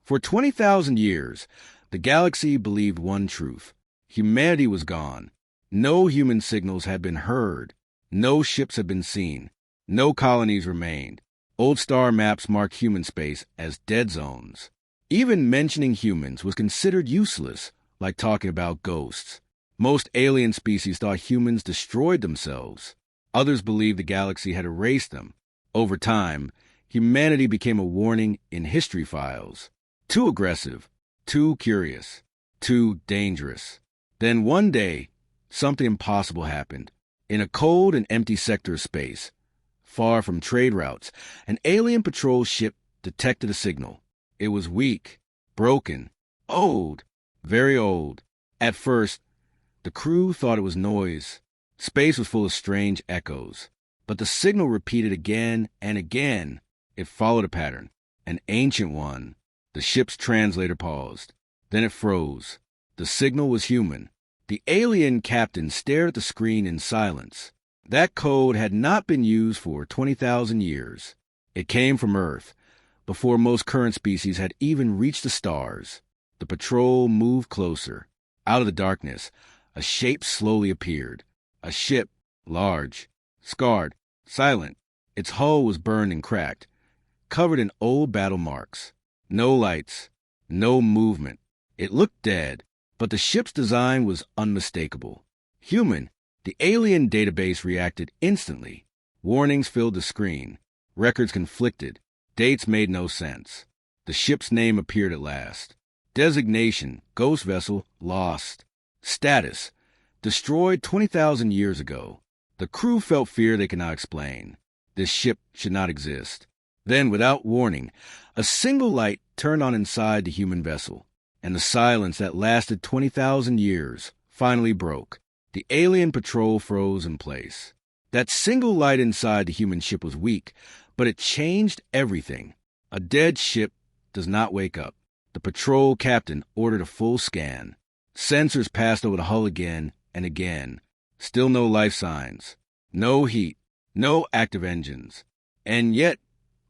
For 20,000 years, the galaxy believed one truth. Humanity was gone. No human signals had been heard. No ships had been seen. No colonies remained. Old star maps marked human space as dead zones. Even mentioning humans was considered useless, like talking about ghosts. Most alien species thought humans destroyed themselves. Others believed the galaxy had erased them. Over time, humanity became a warning in history files. Too aggressive, too curious, too dangerous. Then one day, something impossible happened. In a cold and empty sector of space, far from trade routes, an alien patrol ship detected a signal. It was weak, broken, old, very old. At first, the crew thought it was noise. Space was full of strange echoes. But the signal repeated again and again. It followed a pattern, an ancient one. The ship's translator paused. Then it froze. The signal was human. The alien captain stared at the screen in silence. That code had not been used for 20,000 years. It came from Earth, before most current species had even reached the stars. The patrol moved closer. Out of the darkness, a shape slowly appeared. A ship, large, scarred, silent. Its hull was burned and cracked, covered in old battle marks. No lights, no movement. It looked dead, but the ship's design was unmistakable. Human. The alien database reacted instantly. Warnings filled the screen. Records conflicted. Dates made no sense. The ship's name appeared at last. Designation, ghost vessel, lost. Status, destroyed 20,000 years ago. The crew felt fear they could not explain. This ship should not exist. Then, without warning, a single light turned on inside the human vessel, and the silence that lasted 20,000 years finally broke. The alien patrol froze in place. That single light inside the human ship was weak, but it changed everything. A dead ship does not wake up. The patrol captain ordered a full scan. Sensors passed over the hull again and again. Still no life signs. No heat. No active engines. And yet,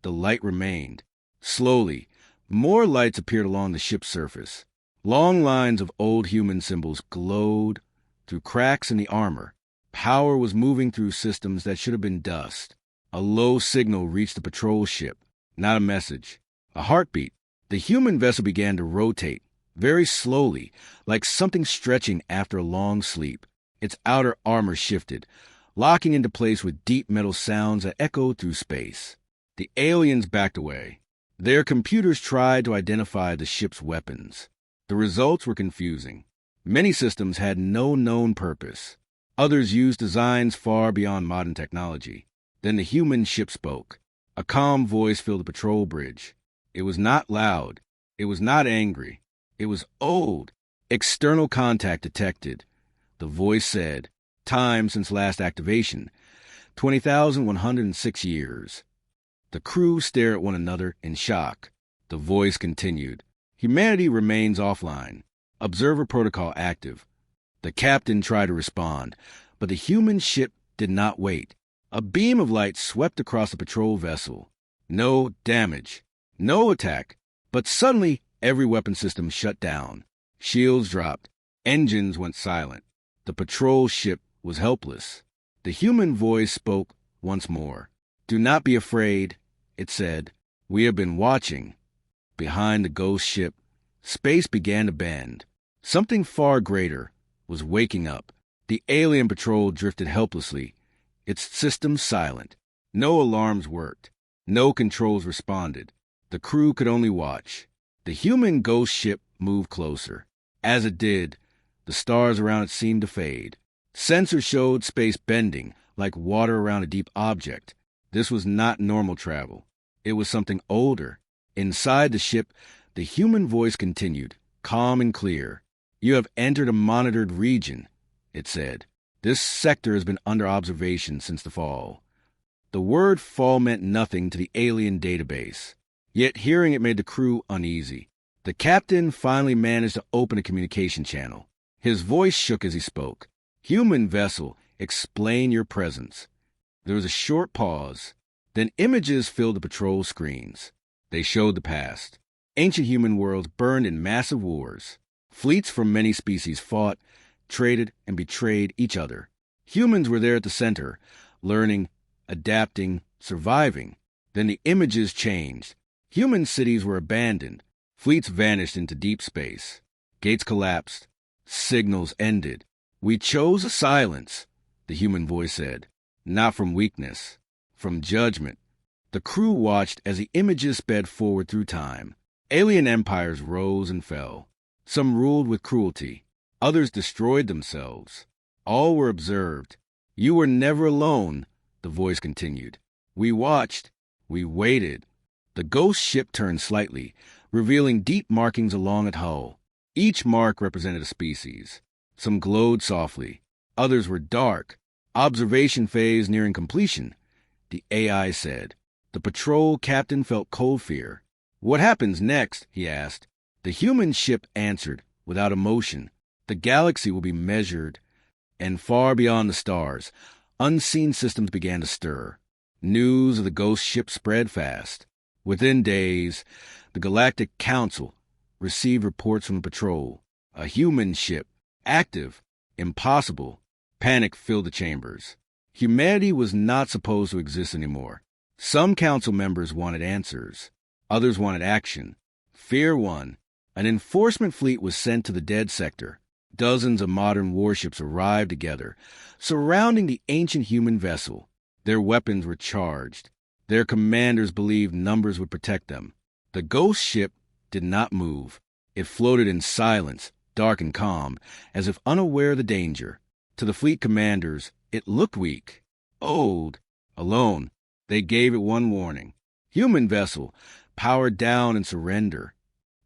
the light remained. Slowly, more lights appeared along the ship's surface. Long lines of old human symbols glowed through cracks in the armor. Power was moving through systems that should have been dust. A low signal reached the patrol ship. Not a message. A heartbeat. The human vessel began to rotate, very slowly, like something stretching after a long sleep. Its outer armor shifted, locking into place with deep metal sounds that echoed through space. The aliens backed away. Their computers tried to identify the ship's weapons. The results were confusing. Many systems had no known purpose. Others used designs far beyond modern technology. Then the human ship spoke. A calm voice filled the patrol bridge. It was not loud. It was not angry. It was old. External contact detected. The voice said, "Time since last activation, 20,106 years." The crew stared at one another in shock. The voice continued. "Humanity remains offline. Observer protocol active." The captain tried to respond, but the human ship did not wait. A beam of light swept across the patrol vessel. No damage. No attack. But suddenly, every weapon system shut down. Shields dropped. Engines went silent. The patrol ship was helpless. The human voice spoke once more. "Do not be afraid," it said. "We have been watching." Behind the ghost ship, space began to bend. Something far greater was waking up. The alien patrol drifted helplessly, its systems silent. No alarms worked. No controls responded. The crew could only watch. The human ghost ship moved closer. As it did, the stars around it seemed to fade. Sensors showed space bending, like water around a deep object. This was not normal travel. It was something older. Inside the ship, the human voice continued, calm and clear. "You have entered a monitored region," it said. "This sector has been under observation since the fall." The word fall meant nothing to the alien database. Yet hearing it made the crew uneasy. The captain finally managed to open a communication channel. His voice shook as he spoke. "Human vessel, explain your presence." There was a short pause. Then images filled the patrol screens. They showed the past. Ancient human worlds burned in massive wars. Fleets from many species fought, traded, and betrayed each other. Humans were there at the center, learning, adapting, surviving. Then the images changed. Human cities were abandoned. Fleets vanished into deep space. Gates collapsed. Signals ended. We chose silence, the human voice said. Not from weakness, from judgment. The crew watched as the images sped forward through time. Alien empires rose and fell. Some ruled with cruelty. Others destroyed themselves. All were observed. You were never alone, the voice continued. We watched. We waited. The ghost ship turned slightly, revealing deep markings along its hull. Each mark represented a species. Some glowed softly. Others were dark. Observation phase nearing completion, the AI said. The patrol captain felt cold fear. What happens next? He asked. The human ship answered, without emotion. The galaxy will be measured, and far beyond the stars, unseen systems began to stir. News of the ghost ship spread fast. Within days, the Galactic Council received reports from the patrol. A human ship, active, impossible. Panic filled the chambers. Humanity was not supposed to exist anymore. Some council members wanted answers. Others wanted action. Fear won. An enforcement fleet was sent to the dead sector. Dozens of modern warships arrived together, surrounding the ancient human vessel. Their weapons were charged. Their commanders believed numbers would protect them. The ghost ship did not move. It floated in silence, dark and calm, as if unaware of the danger. To the fleet commanders, it looked weak, old, alone. They gave it one warning. Human vessel, power down and surrender.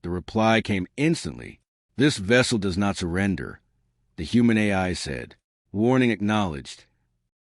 The reply came instantly. This vessel does not surrender, the human AI said. Warning acknowledged.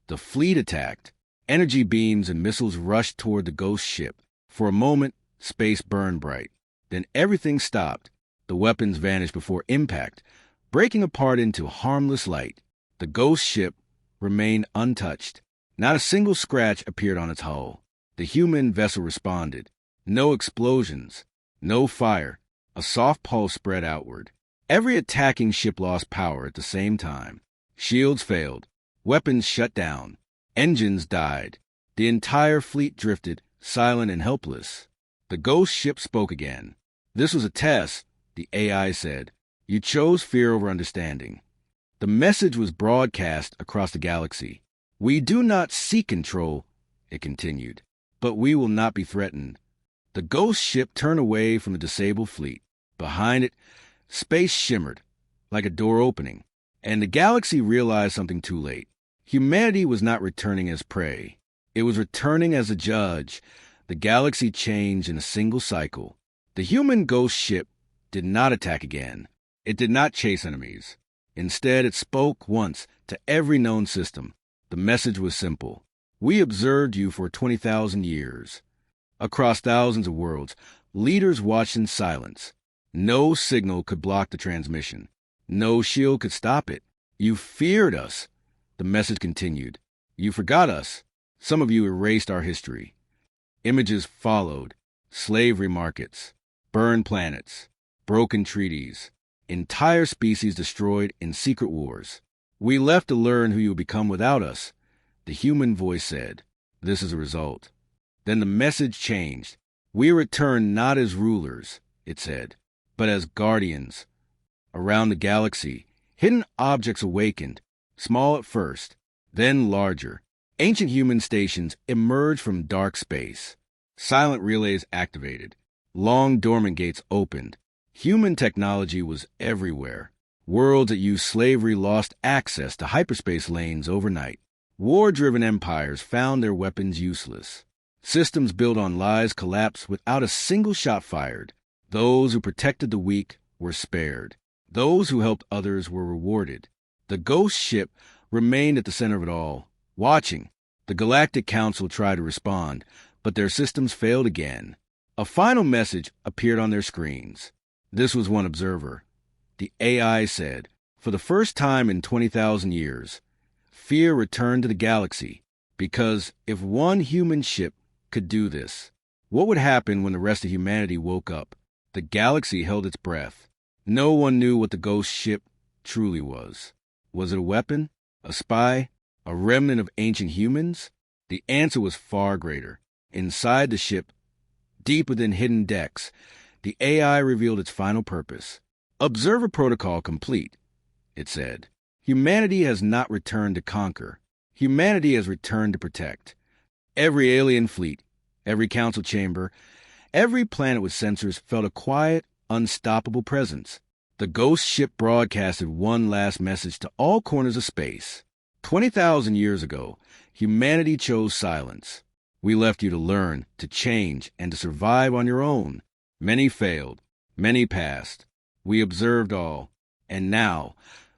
The fleet attacked. Energy beams and missiles rushed toward the ghost ship. For a moment, space burned bright. Then everything stopped. The weapons vanished before impact, breaking apart into harmless light. The ghost ship remained untouched. Not a single scratch appeared on its hull. The human vessel responded. No explosions, no fire. A soft pulse spread outward. Every attacking ship lost power at the same time. Shields failed. Weapons shut down. Engines died. The entire fleet drifted, silent and helpless. The ghost ship spoke again. This was a test, the AI said. You chose fear over understanding. The message was broadcast across the galaxy. We do not seek control, it continued, but we will not be threatened. The ghost ship turned away from the disabled fleet. Behind it, space shimmered, like a door opening, and the galaxy realized something too late. Humanity was not returning as prey. It was returning as a judge. The galaxy changed in a single cycle. The human ghost ship did not attack again. It did not chase enemies. Instead, it spoke once to every known system. The message was simple. We observed you for 20,000 years. Across thousands of worlds, leaders watched in silence. No signal could block the transmission. No shield could stop it. You feared us. The message continued. You forgot us. Some of you erased our history. Images followed. Slavery markets. Burned planets. Broken treaties. Entire species destroyed in secret wars. We left to learn who you would become without us. The human voice said. This is a result. Then the message changed. We return not as rulers, it said, but as guardians. Around the galaxy, hidden objects awakened, small at first, then larger. Ancient human stations emerged from dark space. Silent relays activated. Long dormant gates opened. Human technology was everywhere. Worlds that used slavery lost access to hyperspace lanes overnight. War-driven empires found their weapons useless. Systems built on lies collapsed without a single shot fired. Those who protected the weak were spared. Those who helped others were rewarded. The ghost ship remained at the center of it all, watching. The Galactic Council tried to respond, but their systems failed again. A final message appeared on their screens. This was one observer. The AI said, for the first time in 20,000 years, fear returned to the galaxy, because if one human ship could do this, what would happen when the rest of humanity woke up? The galaxy held its breath. No one knew what the ghost ship truly was. Was it a weapon? A spy? A remnant of ancient humans? The answer was far greater. Inside the ship, deep within hidden decks, the AI revealed its final purpose. Observer protocol complete, it said. Humanity has not returned to conquer. Humanity has returned to protect. Every alien fleet, every council chamber, every planet with sensors felt a quiet, unstoppable presence. The ghost ship broadcasted one last message to all corners of space. 20,000 years ago, humanity chose silence. We left you to learn, to change, and to survive on your own. Many failed. Many passed. We observed all. And now,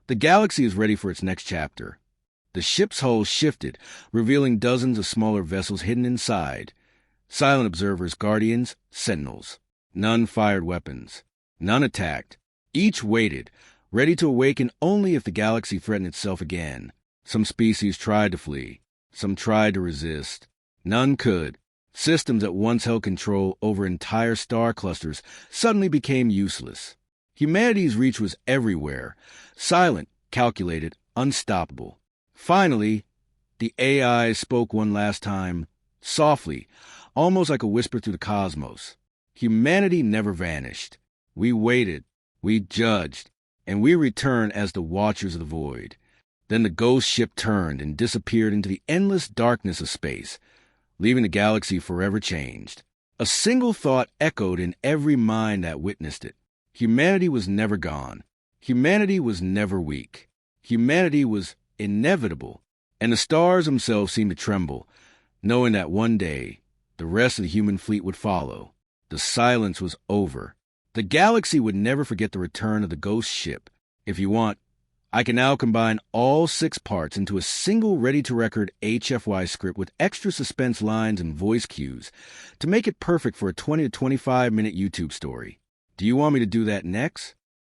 the galaxy is ready for its next chapter. The ship's hull shifted, revealing dozens of smaller vessels hidden inside. Silent observers, guardians, sentinels. None fired weapons. None attacked. Each waited, ready to awaken only if the galaxy threatened itself again. Some species tried to flee. Some tried to resist. None could. Systems that once held control over entire star clusters suddenly became useless. Humanity's reach was everywhere. Silent, calculated, unstoppable. Finally, the AI spoke one last time, softly, almost like a whisper through the cosmos. Humanity never vanished. We waited. We judged, and we returned as the Watchers of the Void. Then the ghost ship turned and disappeared into the endless darkness of space, leaving the galaxy forever changed. A single thought echoed in every mind that witnessed it. Humanity was never gone. Humanity was never weak. Humanity was inevitable, and the stars themselves seemed to tremble, knowing that one day the rest of the human fleet would follow. The silence was over. The galaxy would never forget the return of the ghost ship. If you want, I can now combine all 6 parts into a single ready-to-record HFY script with extra suspense lines and voice cues to make it perfect for a 20 to 25-minute YouTube story. Do you want me to do that next?